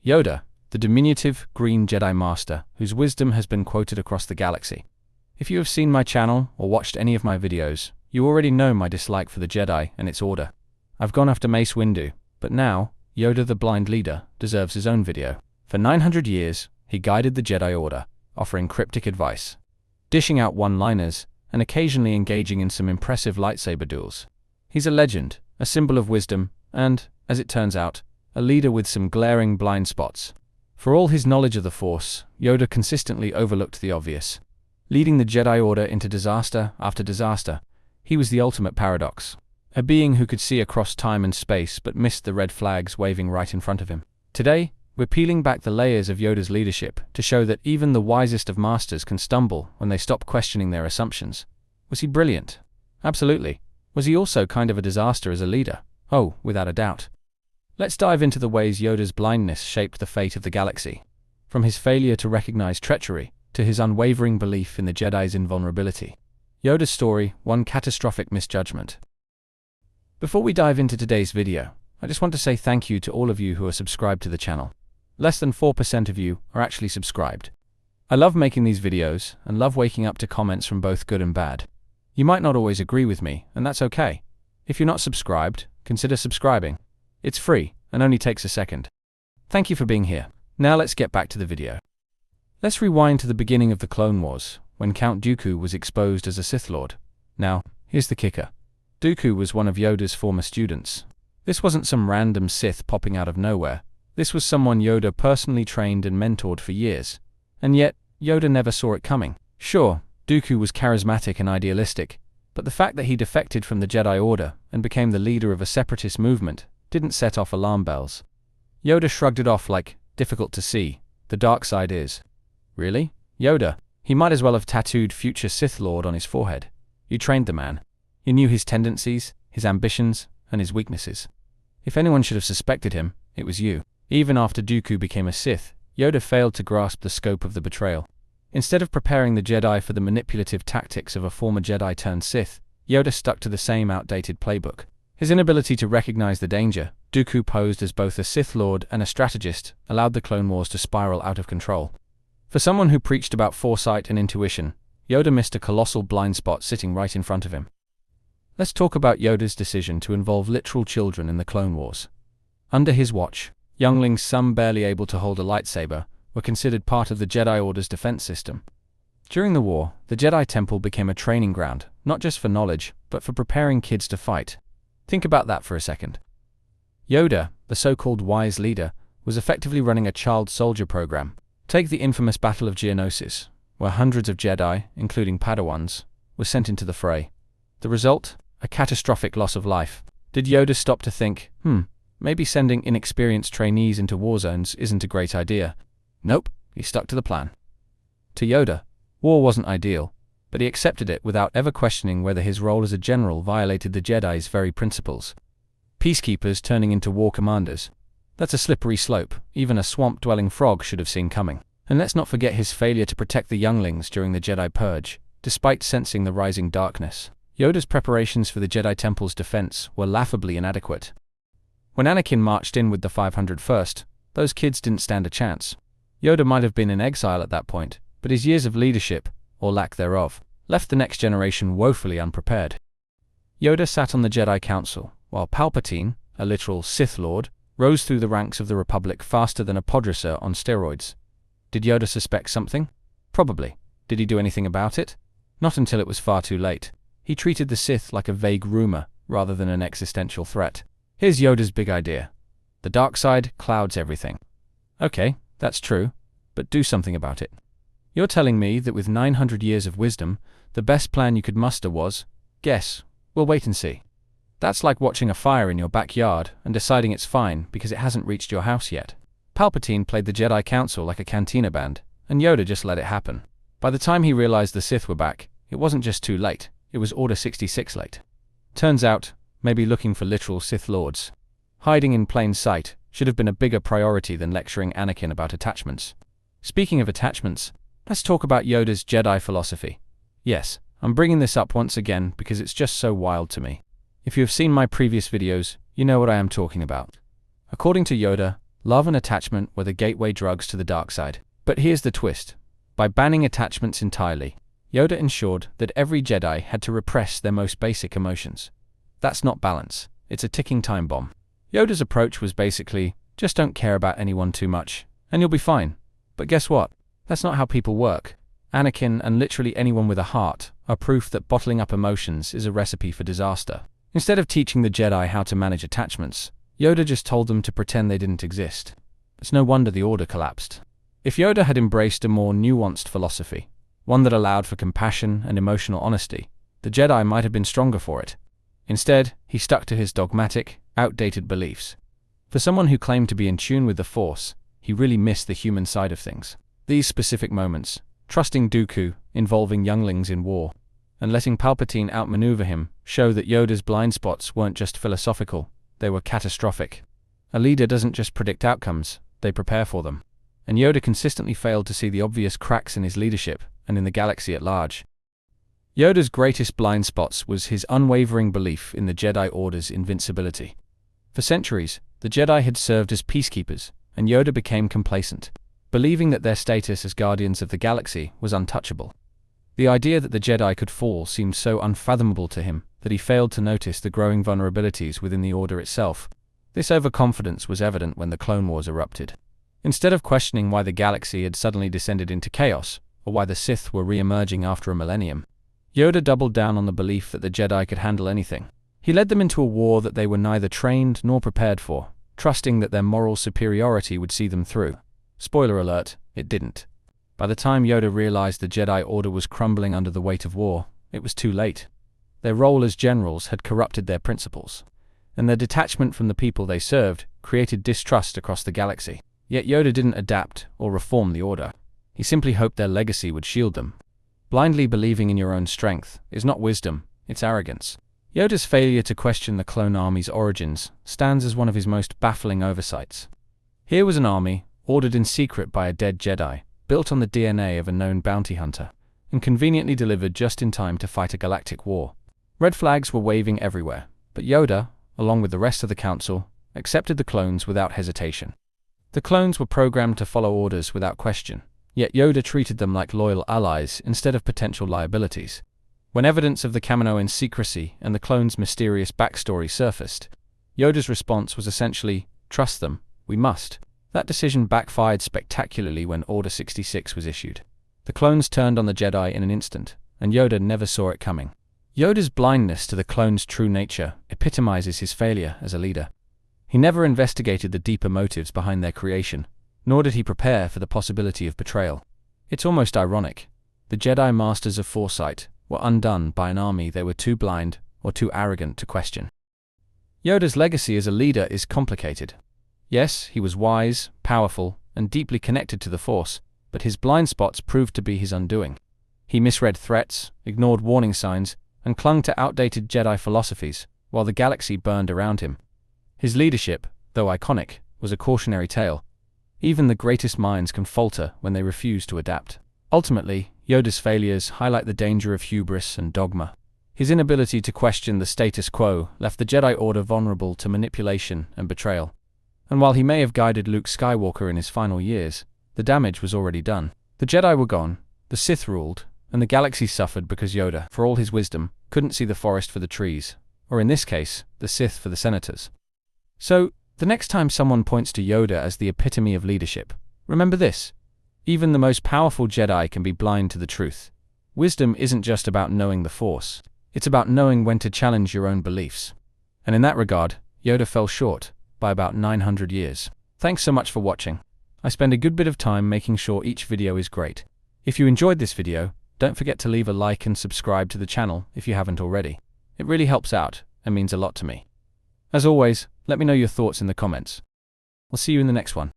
Yoda, the diminutive green Jedi Master whose wisdom has been quoted across the galaxy. If you have seen my channel or watched any of my videos, you already know my dislike for the Jedi and its order. I've gone after Mace Windu, but now, Yoda the blind leader deserves his own video. For 900 years, he guided the Jedi Order, offering cryptic advice, dishing out one-liners, and occasionally engaging in some impressive lightsaber duels. He's a legend, a symbol of wisdom, and, as it turns out, a leader with some glaring blind spots. For all his knowledge of the Force, Yoda consistently overlooked the obvious. Leading the Jedi Order into disaster after disaster, he was the ultimate paradox. A being who could see across time and space but missed the red flags waving right in front of him. Today, we're peeling back the layers of Yoda's leadership to show that even the wisest of masters can stumble when they stop questioning their assumptions. Was he brilliant? Absolutely. Was he also kind of a disaster as a leader? Oh, without a doubt. Let's dive into the ways Yoda's blindness shaped the fate of the galaxy. From his failure to recognize treachery, to his unwavering belief in the Jedi's invulnerability. Yoda's story, one catastrophic misjudgment. Before we dive into today's video, I just want to say thank you to all of you who are subscribed to the channel. Less than 4% of you are actually subscribed. I love making these videos and love waking up to comments from both good and bad. You might not always agree with me, and that's okay. If you're not subscribed, consider subscribing. It's free and only takes a second. Thank you for being here. Now let's get back to the video. Let's rewind to the beginning of the Clone Wars, when Count Dooku was exposed as a Sith Lord. Now, here's the kicker. Dooku was one of Yoda's former students. This wasn't some random Sith popping out of nowhere. This was someone Yoda personally trained and mentored for years. And yet, Yoda never saw it coming. Sure, Dooku was charismatic and idealistic, but the fact that he defected from the Jedi Order and became the leader of a separatist movement didn't set off alarm bells. Yoda shrugged it off like, difficult to see, the dark side is. Really? Yoda? He might as well have tattooed future Sith Lord on his forehead. You trained the man. You knew his tendencies, his ambitions, and his weaknesses. If anyone should have suspected him, it was you. Even after Dooku became a Sith, Yoda failed to grasp the scope of the betrayal. Instead of preparing the Jedi for the manipulative tactics of a former Jedi turned Sith, Yoda stuck to the same outdated playbook. His inability to recognize the danger Dooku posed as both a Sith Lord and a strategist allowed the Clone Wars to spiral out of control. For someone who preached about foresight and intuition, Yoda missed a colossal blind spot sitting right in front of him. Let's talk about Yoda's decision to involve literal children in the Clone Wars. Under his watch, younglings, some barely able to hold a lightsaber, were considered part of the Jedi Order's defense system. During the war, the Jedi Temple became a training ground, not just for knowledge, but for preparing kids to fight. Think about that for a second. Yoda, the so-called wise leader, was effectively running a child soldier program. Take the infamous Battle of Geonosis, where hundreds of Jedi, including Padawans, were sent into the fray. The result? A catastrophic loss of life. Did Yoda stop to think, maybe sending inexperienced trainees into war zones isn't a great idea? Nope, he stuck to the plan. To Yoda, war wasn't ideal, but he accepted it without ever questioning whether his role as a general violated the Jedi's very principles. Peacekeepers turning into war commanders. That's a slippery slope even a swamp-dwelling frog should have seen coming. And let's not forget his failure to protect the younglings during the Jedi Purge, despite sensing the rising darkness. Yoda's preparations for the Jedi Temple's defense were laughably inadequate. When Anakin marched in with the 501st, those kids didn't stand a chance. Yoda might have been in exile at that point, but his years of leadership, or lack thereof, left the next generation woefully unprepared. Yoda sat on the Jedi Council, while Palpatine, a literal Sith Lord, rose through the ranks of the Republic faster than a podracer on steroids. Did Yoda suspect something? Probably. Did he do anything about it? Not until it was far too late. He treated the Sith like a vague rumor, rather than an existential threat. Here's Yoda's big idea. The dark side clouds everything. Okay, that's true, but do something about it. You're telling me that with 900 years of wisdom, the best plan you could muster was, guess, we'll wait and see. That's like watching a fire in your backyard and deciding it's fine because it hasn't reached your house yet. Palpatine played the Jedi Council like a cantina band, and Yoda just let it happen. By the time he realized the Sith were back, it wasn't just too late, it was Order 66 late. Turns out, maybe looking for literal Sith Lords, hiding in plain sight, should have been a bigger priority than lecturing Anakin about attachments. Speaking of attachments, let's talk about Yoda's Jedi philosophy. Yes, I'm bringing this up once again because it's just so wild to me. If you have seen my previous videos, you know what I am talking about. According to Yoda, Love and attachment were the gateway drugs to the dark side. But here's the twist. By banning attachments entirely, Yoda ensured that every Jedi had to repress their most basic emotions. That's not balance. It's a ticking time bomb. Yoda's approach was basically, just don't care about anyone too much, and you'll be fine. But guess what? That's not how people work. Anakin and literally anyone with a heart are proof that bottling up emotions is a recipe for disaster. Instead of teaching the Jedi how to manage attachments, Yoda just told them to pretend they didn't exist. It's no wonder the Order collapsed. If Yoda had embraced a more nuanced philosophy, one that allowed for compassion and emotional honesty, the Jedi might have been stronger for it. Instead, he stuck to his dogmatic, outdated beliefs. For someone who claimed to be in tune with the Force, he really missed the human side of things. These specific moments, trusting Dooku, involving younglings in war, and letting Palpatine outmaneuver him, show that Yoda's blind spots weren't just philosophical, they were catastrophic. A leader doesn't just predict outcomes, they prepare for them. And Yoda consistently failed to see the obvious cracks in his leadership and in the galaxy at large. Yoda's greatest blind spots was his unwavering belief in the Jedi Order's invincibility. For centuries, the Jedi had served as peacekeepers, and Yoda became complacent, believing that their status as guardians of the galaxy was untouchable. The idea that the Jedi could fall seemed so unfathomable to him that he failed to notice the growing vulnerabilities within the Order itself. This overconfidence was evident when the Clone Wars erupted. Instead of questioning why the galaxy had suddenly descended into chaos, or why the Sith were re-emerging after a millennium, Yoda doubled down on the belief that the Jedi could handle anything. He led them into a war that they were neither trained nor prepared for, trusting that their moral superiority would see them through. Spoiler alert, it didn't. By the time Yoda realized the Jedi Order was crumbling under the weight of war, it was too late. Their role as generals had corrupted their principles, and their detachment from the people they served created distrust across the galaxy. Yet Yoda didn't adapt or reform the Order. He simply hoped their legacy would shield them. Blindly believing in your own strength is not wisdom, it's arrogance. Yoda's failure to question the clone army's origins stands as one of his most baffling oversights. Here was an army, ordered in secret by a dead Jedi, built on the DNA of a known bounty hunter, and conveniently delivered just in time to fight a galactic war. Red flags were waving everywhere, but Yoda, along with the rest of the council, accepted the clones without hesitation. The clones were programmed to follow orders without question, yet Yoda treated them like loyal allies instead of potential liabilities. When evidence of the Kaminoan's secrecy and the clones' mysterious backstory surfaced, Yoda's response was essentially, "Trust them, we must." That decision backfired spectacularly when Order 66 was issued. The clones turned on the Jedi in an instant, and Yoda never saw it coming. Yoda's blindness to the clones' true nature epitomizes his failure as a leader. He never investigated the deeper motives behind their creation, nor did he prepare for the possibility of betrayal. It's almost ironic. The Jedi Masters of Foresight were undone by an army they were too blind or too arrogant to question. Yoda's legacy as a leader is complicated. Yes, he was wise, powerful, and deeply connected to the Force, but his blind spots proved to be his undoing. He misread threats, ignored warning signs, and clung to outdated Jedi philosophies, while the galaxy burned around him. His leadership, though iconic, was a cautionary tale. Even the greatest minds can falter when they refuse to adapt. Ultimately, Yoda's failures highlight the danger of hubris and dogma. His inability to question the status quo left the Jedi Order vulnerable to manipulation and betrayal. And while he may have guided Luke Skywalker in his final years, the damage was already done. The Jedi were gone, the Sith ruled, and the galaxy suffered because Yoda, for all his wisdom, couldn't see the forest for the trees, or in this case, the Sith for the senators. So, the next time someone points to Yoda as the epitome of leadership, remember this: even the most powerful Jedi can be blind to the truth. Wisdom isn't just about knowing the Force, it's about knowing when to challenge your own beliefs. And in that regard, Yoda fell short by about 900 years. Thanks so much for watching. I spend a good bit of time making sure each video is great. If you enjoyed this video, don't forget to leave a like and subscribe to the channel if you haven't already. It really helps out and means a lot to me. As always, let me know your thoughts in the comments. I'll see you in the next one.